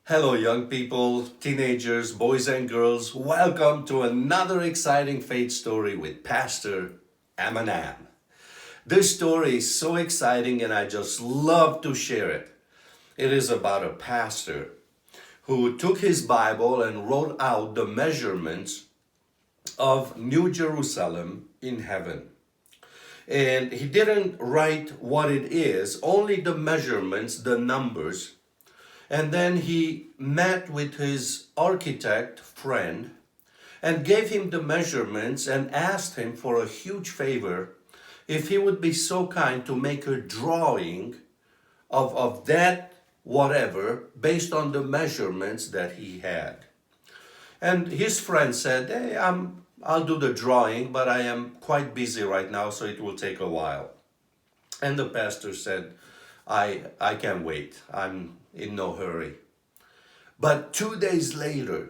Hello, young people, teenagers, boys and girls. Welcome to another exciting faith story with Pastor M&M. This story is so exciting and I just love to share it. It is about a pastor who took his Bible and wrote out the measurements of New Jerusalem in heaven. And he didn't write what it is, only the measurements, the numbers. And then he met with his architect friend and gave him the measurements and asked him for a huge favor if he would be so kind to make a drawing of that whatever based on the measurements that he had. And his friend said, hey, I'll do the drawing, but I am quite busy right now, so it will take a while. And the pastor said, I can wait. I'm in no hurry. But 2 days later,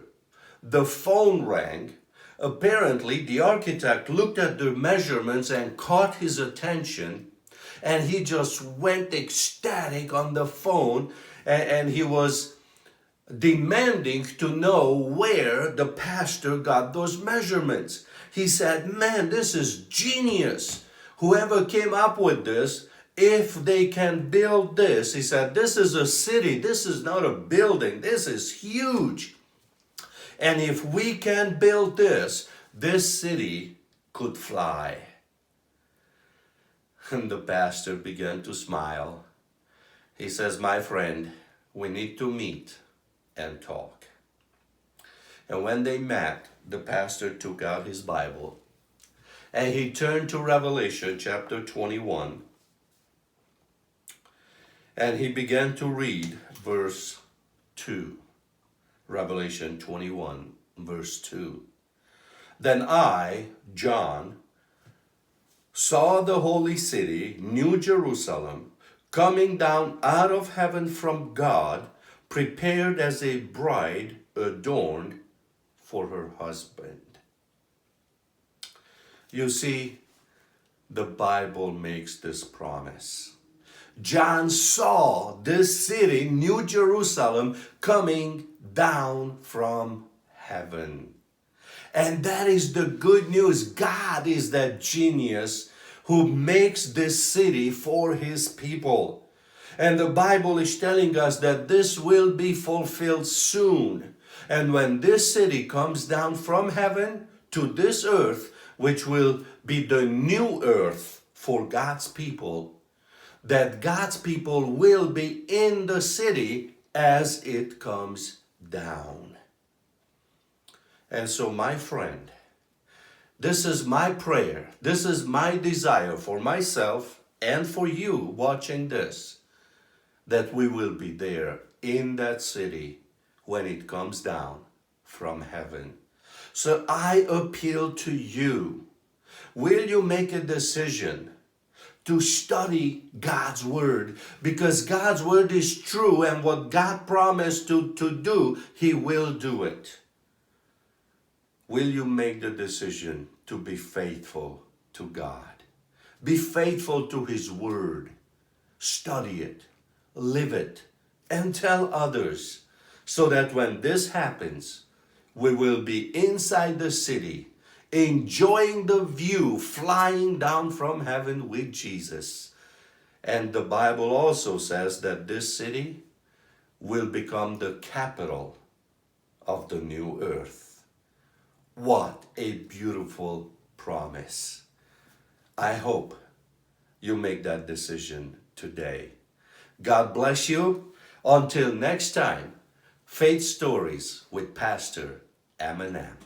the phone rang. Apparently, the architect looked at the measurements and caught his attention, and he just went ecstatic on the phone, and he was demanding to know where the pastor got those measurements. He said, man, this is genius. Whoever came up with this, if they can build this, he said, this is a city, this is not a building, this is huge. And if we can build this, this city could fly. And the pastor began to smile. He says, my friend, we need to meet and talk. And when they met, the pastor took out his Bible and he turned to Revelation chapter 21. And he began to read verse 2. Revelation 21, verse 2. Then I, John, saw the holy city, New Jerusalem, coming down out of heaven from God, prepared as a bride adorned for her husband. You see, the Bible makes this promise. John saw this city, New Jerusalem, coming down from heaven. And that is the good news. God is that genius who makes this city for his people. And the Bible is telling us that this will be fulfilled soon. And when this city comes down from heaven to this earth, which will be the new earth for God's people, that God's people will be in the city as it comes down. And so, my friend, this is my prayer, this is my desire for myself and for you watching this, that we will be there in that city when it comes down from heaven. So I appeal to you, will you make a decision to study God's Word? Because God's Word is true, and what God promised to do, He will do it. Will you make the decision to be faithful to God? Be faithful to His Word. Study it, live it, and tell others, so that when this happens, we will be inside the city, enjoying the view, flying down from heaven with Jesus. And the Bible also says that this city will become the capital of the new earth. What a beautiful promise. I hope you make that decision today. God bless you. Until next time, Faith Stories with Pastor M&M.